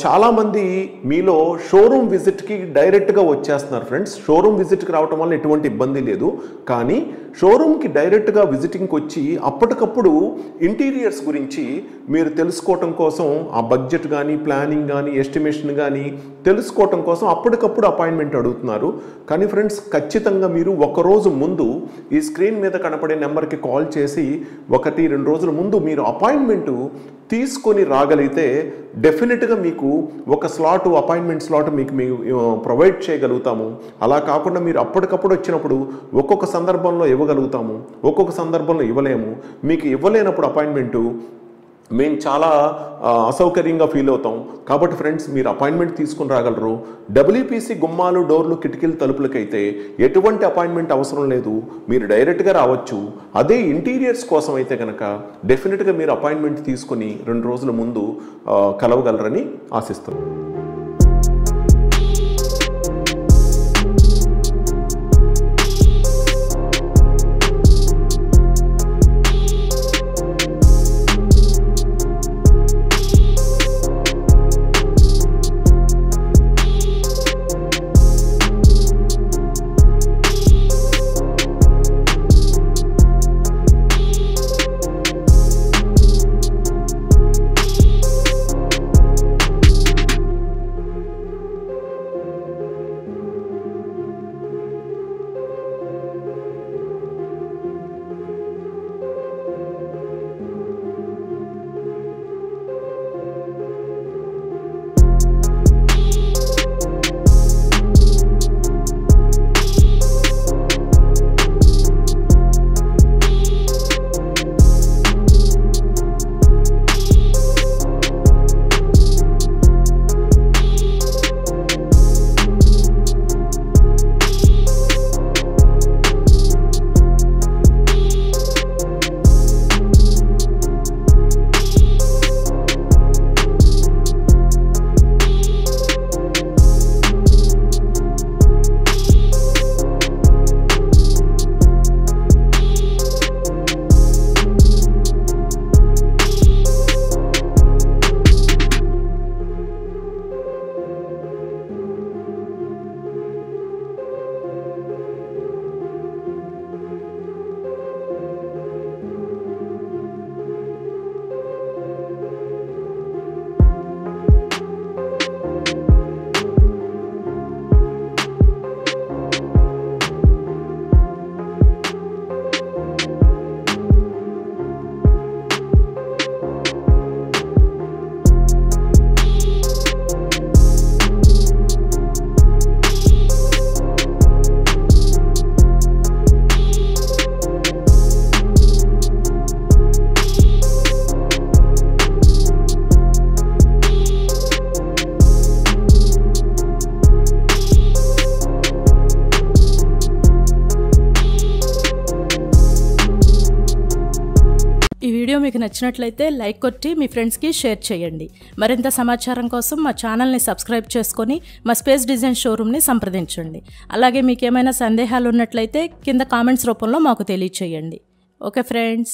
చాలామంది మీలో షోరూమ్ విజిట్కి డైరెక్ట్గా వచ్చేస్తున్నారు ఫ్రెండ్స్. షోరూమ్ విజిట్కి రావటం వల్ల ఎటువంటి ఇబ్బంది లేదు. కానీ షోరూమ్కి డైరెక్ట్గా విజిటింగ్కి వచ్చి అప్పటికప్పుడు ఇంటీరియర్స్ గురించి మీరు తెలుసుకోవటం కోసం ఆ బడ్జెట్ కానీ ప్లానింగ్ కానీ ఎస్టిమేషన్ కానీ తెలుసుకోవటం కోసం అప్పటికప్పుడు అపాయింట్మెంట్ అడుగుతున్నారు. కానీ ఫ్రెండ్స్, ఖచ్చితంగా మీరు ఒకరోజు ముందు ఈ స్క్రీన్ మీద కనపడే నెంబర్కి కాల్ చేసి 1-2 రోజుల ముందు మీరు అపాయింట్మెంట్ తీసుకొని రాగలిగితే డెఫినెట్గా మీకు ఒక అపాయింట్మెంట్ స్లాట్ మీకు ప్రొవైడ్ చేయగలుగుతాము. అలా కాకుండా మీరు అప్పటికప్పుడు వచ్చినప్పుడు ఒక్కొక్క సందర్భంలో ఇవ్వగలుగుతాము, ఒక్కొక్క సందర్భంలో ఇవ్వలేము. మీకు ఇవ్వలేనప్పుడు అపాయింట్మెంటు మేము చాలా అసౌకర్యంగా ఫీల్ అవుతాం. కాబట్టి ఫ్రెండ్స్, మీరు అపాయింట్మెంట్ తీసుకుని రాగలరు. డబ్ల్యూపీసీ గుమ్మాలు, డోర్లు, కిటికీలు, తలుపులకైతే ఎటువంటి అపాయింట్మెంట్ అవసరం లేదు, మీరు డైరెక్ట్గా రావచ్చు. అదే ఇంటీరియర్స్ కోసం అయితే కనుక డెఫినెట్గా మీరు అపాయింట్మెంట్ తీసుకొని 2 రోజుల ముందు కలవగలరని ఆశిస్తున్నాను. ఈ వీడియో మీకు నచ్చినట్లయితే లైక్ కొట్టి మీ ఫ్రెండ్స్కి షేర్ చేయండి. మరింత సమాచారం కోసం మా ఛానల్ని సబ్స్క్రైబ్ చేసుకొని మా స్పేస్ డిజైన్ షోరూమ్ని సంప్రదించండి. అలాగే మీకు ఏమైనా సందేహాలు ఉన్నట్లయితే కింద కామెంట్స్ రూపంలో మాకు తెలియచేయండి. Okay friends.